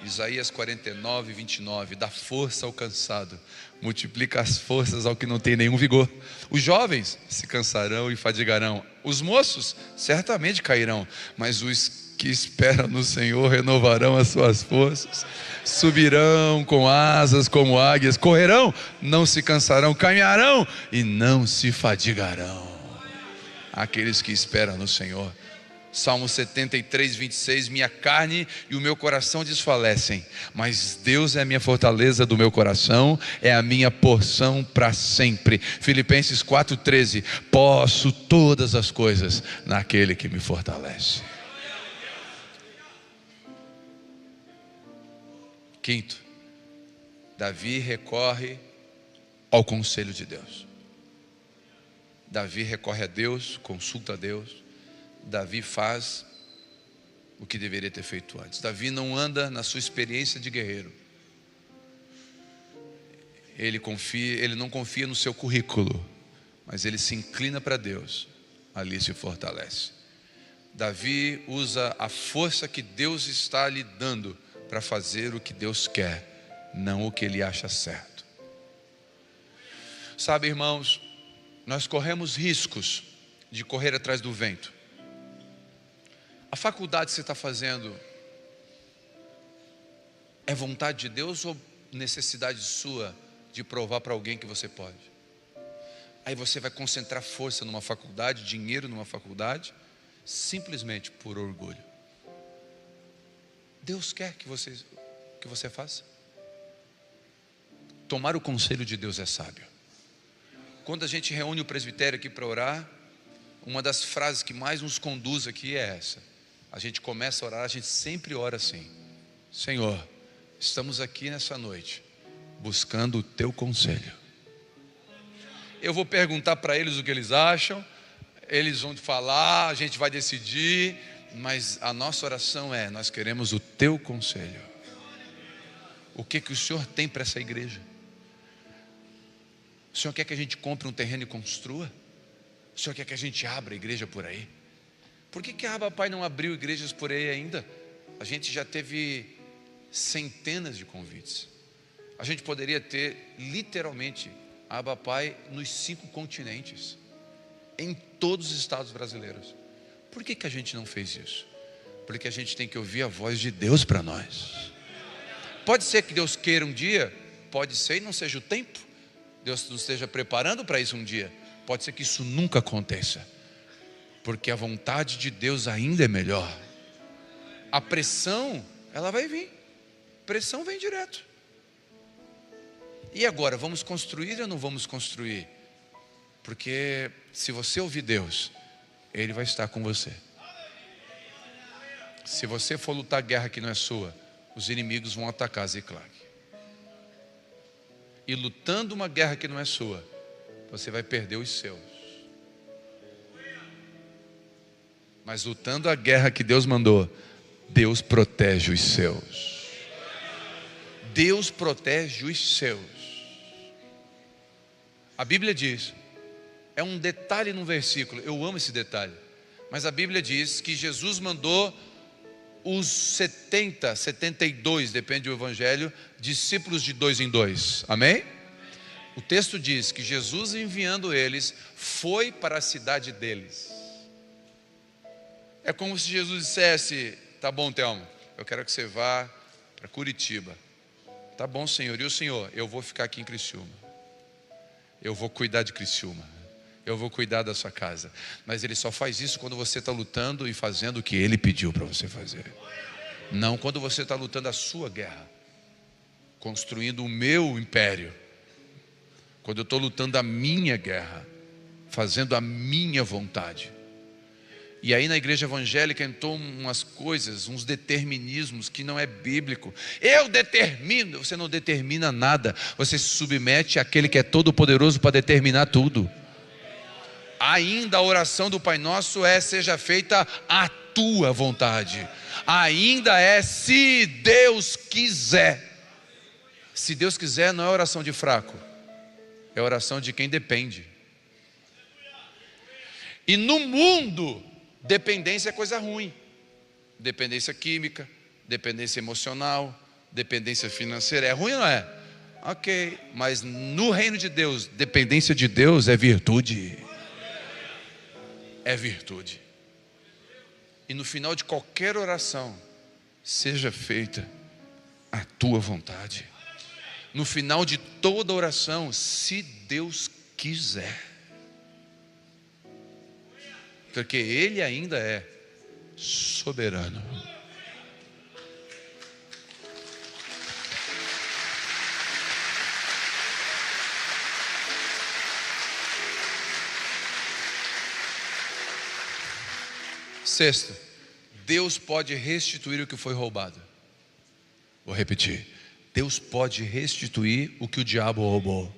Isaías 49, 29, dá força ao cansado, multiplica as forças ao que não tem nenhum vigor. Os jovens se cansarão e fadigarão, os moços certamente cairão, mas os que esperam no Senhor renovarão as suas forças, subirão com asas como águias, correrão, não se cansarão, caminharão e não se fadigarão. Aqueles que esperam no Senhor. Salmo 73, 26, minha carne e o meu coração desfalecem, mas Deus é a minha fortaleza do meu coração, é a minha porção para sempre. Filipenses 4,13, posso todas as coisas naquele que me fortalece. Quinto, Davi recorre ao conselho de Deus. Davi recorre a Deus, consulta a Deus. Davi faz o que deveria ter feito antes. Davi não anda na sua experiência de guerreiro. Ele não confia no seu currículo, mas ele se inclina para Deus, ali se fortalece. Davi usa a força que Deus está lhe dando para fazer o que Deus quer, não o que ele acha certo. Sabe, irmãos, nós corremos riscos de correr atrás do vento. A faculdade que você está fazendo é vontade de Deus ou necessidade sua de provar para alguém que você pode? Aí você vai concentrar força numa faculdade, dinheiro numa faculdade, simplesmente por orgulho. Deus quer que você faça. Tomar o conselho de Deus é sábio. Quando a gente reúne o presbitério aqui para orar, uma das frases que mais nos conduz aqui é essa. A gente começa a orar, a gente sempre ora assim: Senhor, estamos aqui nessa noite buscando o teu conselho. Eu vou perguntar para eles o que eles acham, eles vão falar, a gente vai decidir, mas a nossa oração é: nós queremos o teu conselho. O que o Senhor tem para essa igreja? O Senhor quer que a gente compre um terreno e construa? O Senhor quer que a gente abra a igreja por aí? Por que a Abba Pai não abriu igrejas por aí ainda? A gente já teve centenas de convites. A gente poderia ter literalmente a Abba Pai nos 5 continentes, em todos os estados brasileiros. Por que a gente não fez isso? Porque a gente tem que ouvir a voz de Deus para nós. Pode ser que Deus queira um dia, pode ser e não seja o tempo. Deus nos esteja preparando para isso um dia. Pode ser que isso nunca aconteça, porque a vontade de Deus ainda é melhor. A pressão, ela vai vir. Pressão vem direto. E agora, vamos construir ou não vamos construir? Porque se você ouvir Deus, Ele vai estar com você. Se você for lutar a guerra que não é sua, os inimigos vão atacar Ziclag. E lutando uma guerra que não é sua, você vai perder os seus. Mas lutando a guerra que Deus mandou, Deus protege os seus. Deus protege os seus. A Bíblia diz, é um detalhe no versículo, eu amo esse detalhe, mas a Bíblia diz que Jesus mandou os 70, 72, depende do evangelho, discípulos de 2 em 2, amém? O texto diz que Jesus, enviando eles, foi para a cidade deles. É como se Jesus dissesse: tá bom, Telmo, eu quero que você vá para Curitiba. Tá bom, Senhor, e o Senhor? Eu vou ficar aqui em Criciúma. Eu vou cuidar de Criciúma. Eu vou cuidar da sua casa. Mas Ele só faz isso quando você está lutando e fazendo o que Ele pediu para você fazer. Não quando você está lutando a sua guerra, construindo o meu império. Quando eu estou lutando a minha guerra, fazendo a minha vontade. E aí na igreja evangélica entrou umas coisas, uns determinismos que não é bíblico. Eu determino. Você não determina nada. Você se submete àquele que é todo poderoso para determinar tudo. Ainda a oração do Pai Nosso é: seja feita a tua vontade. Ainda é: se Deus quiser. Se Deus quiser não é oração de fraco, é oração de quem depende. E no mundo, dependência é coisa ruim. Dependência química, dependência emocional, dependência financeira, é ruim ou não é? Ok, mas no reino de Deus, dependência de Deus é virtude. É virtude. E no final de qualquer oração, seja feita a tua vontade. No final de toda oração, se Deus quiser. Porque Ele ainda é soberano. Sexto, Deus pode restituir o que foi roubado. Vou repetir. Deus pode restituir o que o diabo roubou.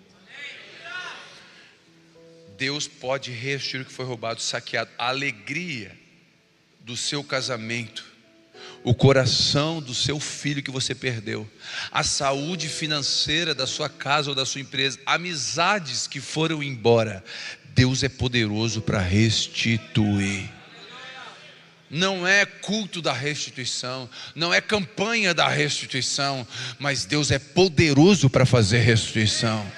Deus pode restituir o que foi roubado, saqueado. A alegria do seu casamento, o coração do seu filho que você perdeu, a saúde financeira da sua casa ou da sua empresa, amizades que foram embora. Deus é poderoso para restituir. Não é culto da restituição, não é campanha da restituição, mas Deus é poderoso para fazer restituição.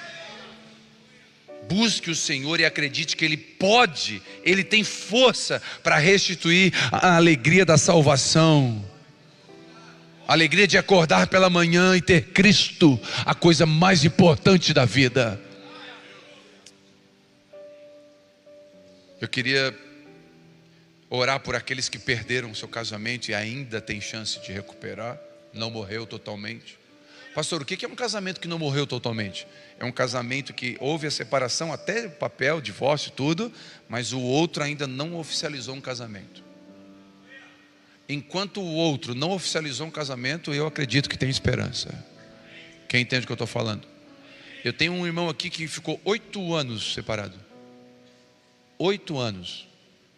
Busque o Senhor e acredite que Ele pode, Ele tem força para restituir a alegria da salvação, a alegria de acordar pela manhã e ter Cristo, a coisa mais importante da vida. Eu queria orar por aqueles que perderam seu casamento e ainda tem chance de recuperar, não morreu totalmente. Pastor, o que é um casamento que não morreu totalmente? É um casamento que houve a separação, até o papel, divórcio, tudo, mas o outro ainda não oficializou um casamento. Enquanto o outro não oficializou um casamento, eu acredito que tem esperança. Quem entende o que eu estou falando? Eu tenho um irmão aqui que ficou 8 anos separado. 8 anos.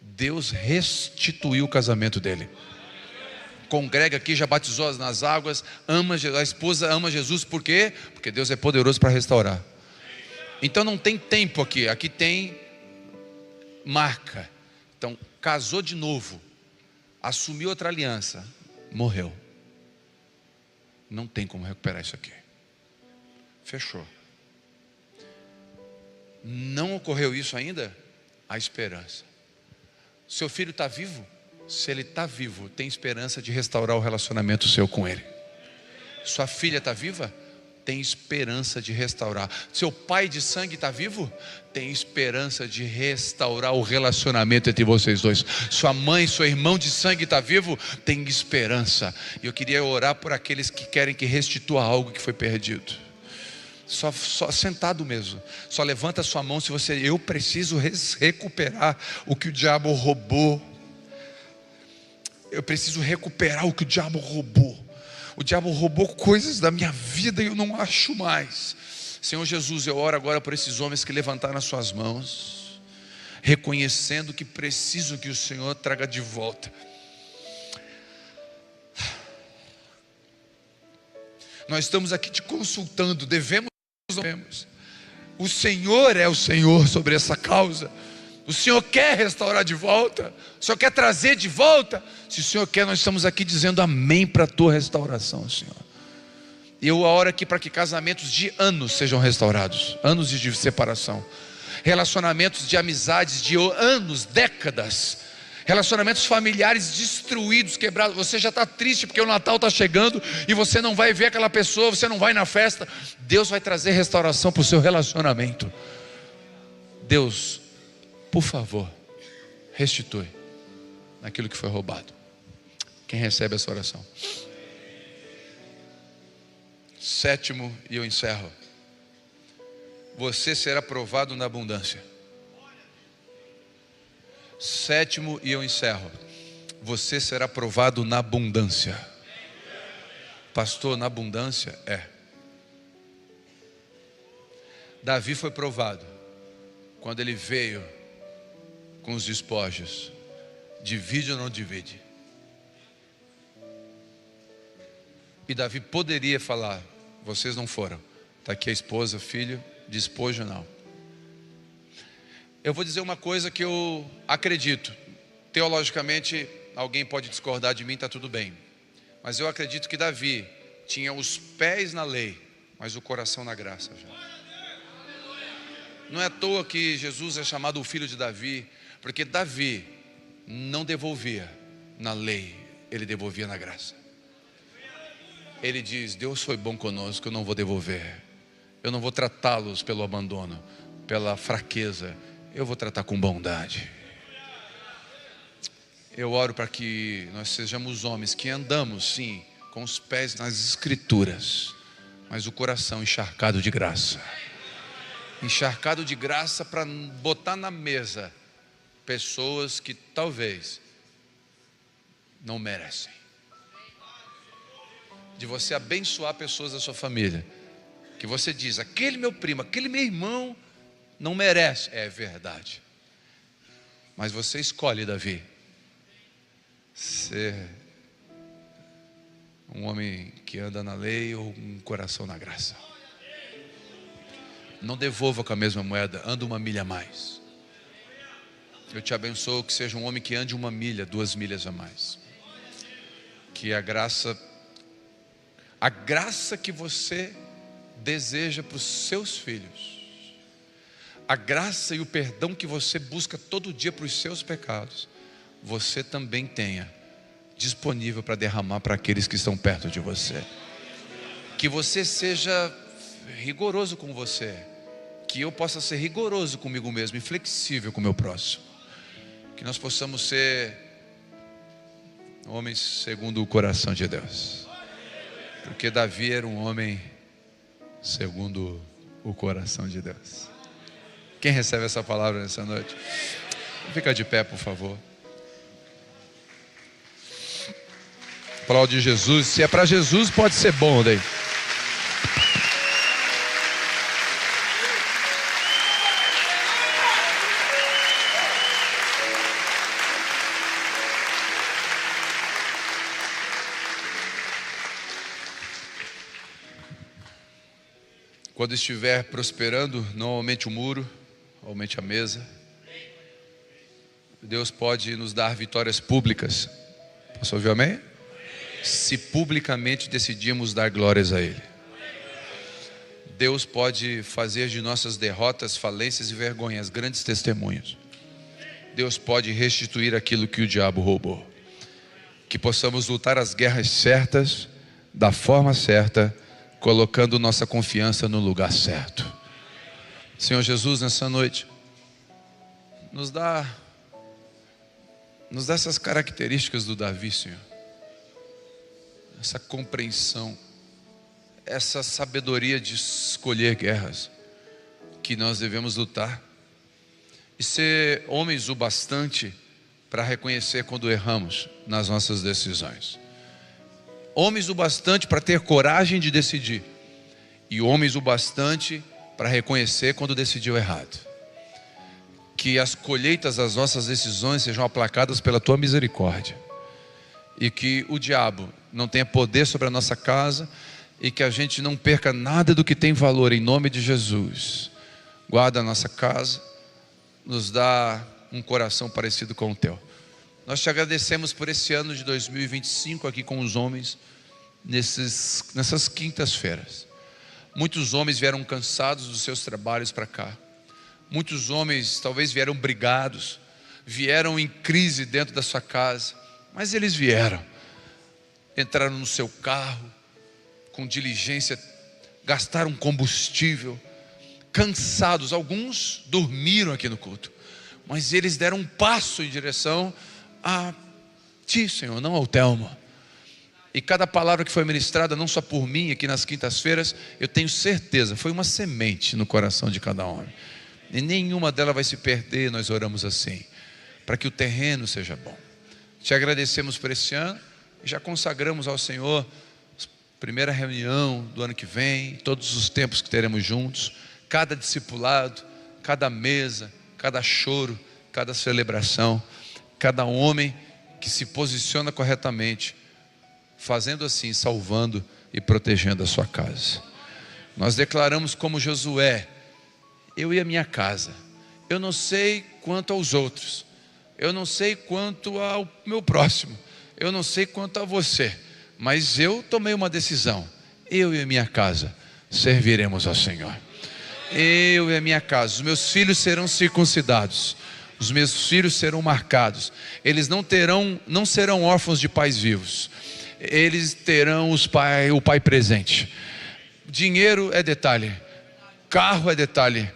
Deus restituiu o casamento dele. Congrega aqui, já batizou nas águas, a esposa ama Jesus, por quê? Porque Deus é poderoso para restaurar. Então não tem tempo aqui, aqui tem marca. Então casou de novo, assumiu outra aliança, morreu. Não tem como recuperar isso aqui. Fechou. Não ocorreu isso ainda? Há esperança. Seu filho está vivo? Se ele está vivo, tem esperança de restaurar o relacionamento seu com ele. Sua filha está viva? Tem esperança de restaurar. Seu pai de sangue está vivo? Tem esperança de restaurar o relacionamento entre vocês dois. Sua mãe, seu irmão de sangue está vivo? Tem esperança. E eu queria orar por aqueles que querem que restitua algo que foi perdido. Só sentado mesmo. Só levanta a sua mão se você... Eu preciso recuperar o que o diabo roubou. Eu preciso recuperar o que o diabo roubou. O diabo roubou coisas da minha vida e eu não acho mais. Senhor Jesus, eu oro agora por esses homens que levantaram as suas mãos, reconhecendo que precisam que o Senhor traga de volta. Nós estamos aqui te consultando, devemos. O Senhor é o Senhor sobre essa causa. O Senhor quer restaurar de volta, o Senhor quer trazer de volta. Se o Senhor quer, nós estamos aqui dizendo amém para a tua restauração, Senhor. E eu oro aqui para que casamentos de anos sejam restaurados, anos de separação, relacionamentos de amizades de anos, décadas, relacionamentos familiares destruídos, quebrados. Você já está triste porque o Natal está chegando e você não vai ver aquela pessoa, você não vai na festa. Deus vai trazer restauração para o seu relacionamento. Deus, por favor, restitui naquilo que foi roubado. Quem recebe essa oração? Sétimo, e eu encerro. Você será provado na abundância. Sétimo, e eu encerro. Você será provado na abundância. Pastor, na abundância? É. Davi foi provado quando ele veio com os despojos. Divide ou não divide? E Davi poderia falar: vocês não foram, está aqui a esposa, filho, despojo não. Eu vou dizer uma coisa que eu acredito. Teologicamente, alguém pode discordar de mim, está tudo bem. Mas eu acredito que Davi tinha os pés na lei, mas o coração na graça já. Não é à toa que Jesus é chamado o filho de Davi, porque Davi não devolvia, na lei, ele devolvia na graça. Ele diz: Deus foi bom conosco, eu não vou devolver. Eu não vou tratá-los pelo abandono, pela fraqueza. Eu vou tratar com bondade. Eu oro para que nós sejamos homens que andamos, sim, com os pés nas escrituras, mas o coração encharcado de graça. Encharcado de graça para botar na mesa pessoas que talvez não merecem. De você abençoar pessoas da sua família, que você diz: aquele meu primo, aquele meu irmão não merece. É verdade. Mas você escolhe, Davi, ser um homem que anda na lei ou um coração na graça. Não devolva com a mesma moeda, anda uma milha a mais. Eu te abençoo que seja um homem que ande 1 milha, 2 milhas a mais. Que a graça que você deseja para os seus filhos, a graça e o perdão que você busca todo dia para os seus pecados, você também tenha disponível para derramar para aqueles que estão perto de você. Que você seja rigoroso com você, que eu possa ser rigoroso comigo mesmo e flexível com o meu próximo. Que nós possamos ser homens segundo o coração de Deus, porque Davi era um homem segundo o coração de Deus. Quem recebe essa palavra nessa noite? Fica de pé, por favor. Aplaude Jesus. Se é para Jesus, pode ser bom daí. Quando estiver prosperando, não aumente o muro, aumente a mesa. Deus pode nos dar vitórias públicas. Posso ouvir amém? Se publicamente decidimos dar glórias a Ele. Deus pode fazer de nossas derrotas, falências e vergonhas grandes testemunhos. Deus pode restituir aquilo que o diabo roubou. Que possamos lutar as guerras certas, da forma certa, colocando nossa confiança no lugar certo. Senhor Jesus, nessa noite, nos dá essas características do Davi, Senhor. Essa compreensão, essa sabedoria de escolher guerras que nós devemos lutar e ser homens o bastante para reconhecer quando erramos nas nossas decisões. Homens o bastante para ter coragem de decidir e homens o bastante para reconhecer quando decidiu errado. Que as colheitas das nossas decisões sejam aplacadas pela Tua misericórdia e que o diabo não tenha poder sobre a nossa casa e que a gente não perca nada do que tem valor, em nome de Jesus. Guarda a nossa casa, nos dá um coração parecido com o Teu. Nós te agradecemos por esse ano de 2025 aqui com os homens, nessas quintas-feiras. Muitos homens vieram cansados dos seus trabalhos para cá. Muitos homens talvez vieram brigados, vieram em crise dentro da sua casa, mas eles vieram, entraram no seu carro, com diligência, gastaram combustível, cansados, alguns dormiram aqui no culto, mas eles deram um passo em direção a Ti, Senhor, não ao Telmo. E cada palavra que foi ministrada, não só por mim aqui nas quintas-feiras, eu tenho certeza, foi uma semente no coração de cada homem. E nenhuma delas vai se perder. Nós oramos assim, para que o terreno seja bom. Te agradecemos por esse ano e já consagramos ao Senhor a primeira reunião do ano que vem, todos os tempos que teremos juntos, cada discipulado, cada mesa, cada choro, cada celebração, cada homem que se posiciona corretamente, fazendo assim, salvando e protegendo a sua casa. Nós declaramos como Josué: eu e a minha casa, eu não sei quanto aos outros, eu não sei quanto ao meu próximo, eu não sei quanto a você, mas eu tomei uma decisão: eu e a minha casa serviremos ao Senhor. Eu e a minha casa, os meus filhos serão circuncidados, Os meus filhos serão marcados. Eles não serão órfãos de pais vivos. Eles terão o pai presente. Dinheiro é detalhe. Carro é detalhe.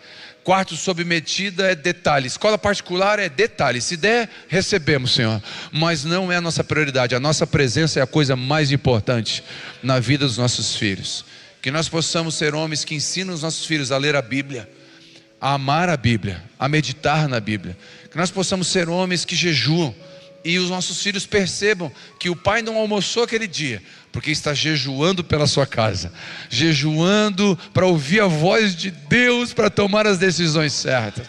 Quarto sob medida é detalhe. Escola particular é detalhe. Se der, recebemos, Senhor. Mas não é a nossa prioridade. A nossa presença é a coisa mais importante na vida dos nossos filhos. Que nós possamos ser homens que ensinam os nossos filhos a ler a Bíblia, a amar a Bíblia, a meditar na Bíblia. Que nós possamos ser homens que jejuam e os nossos filhos percebam que o pai não almoçou aquele dia porque está jejuando pela sua casa, jejuando para ouvir a voz de Deus, para tomar as decisões certas.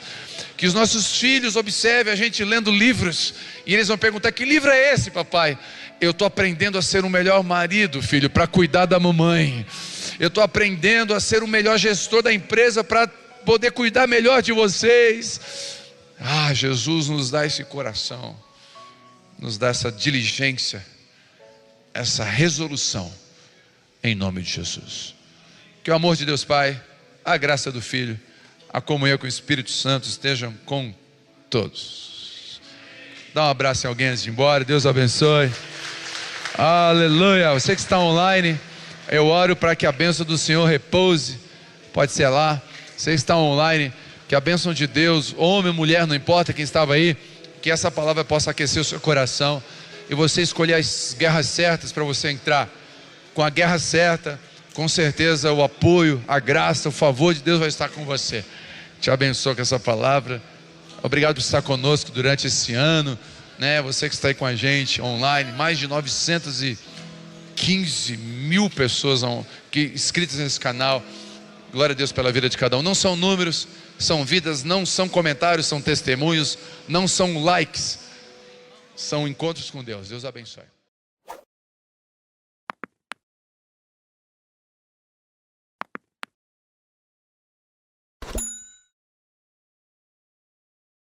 Que os nossos filhos observem a gente lendo livros e eles vão perguntar: que livro é esse, papai? Eu estou aprendendo a ser um melhor marido, filho, para cuidar da mamãe. Eu estou aprendendo a ser o melhor gestor da empresa para poder cuidar melhor de vocês. Jesus nos dá esse coração, nos dá essa diligência, essa resolução, em nome de Jesus. Que o amor de Deus Pai, a graça do Filho, a comunhão com o Espírito Santo estejam com todos. Dá um abraço em alguém antes de ir embora. Deus abençoe. Aleluia. Você que está online, eu oro para que a bênção do Senhor repouse. Pode ser lá. Você que está online, que a bênção de Deus, homem ou mulher, não importa quem estava aí, que essa palavra possa aquecer o seu coração e você escolher as guerras certas para você entrar. Com a guerra certa, com certeza o apoio, a graça, o favor de Deus vai estar com você. Te abençoo com essa palavra. Obrigado por estar conosco durante esse ano, né? Você que está aí com a gente online, mais de 915 mil pessoas inscritas nesse canal. Glória a Deus pela vida de cada um. Não são números, são vidas, não são comentários, são testemunhos, não são likes, são encontros com Deus. Deus abençoe.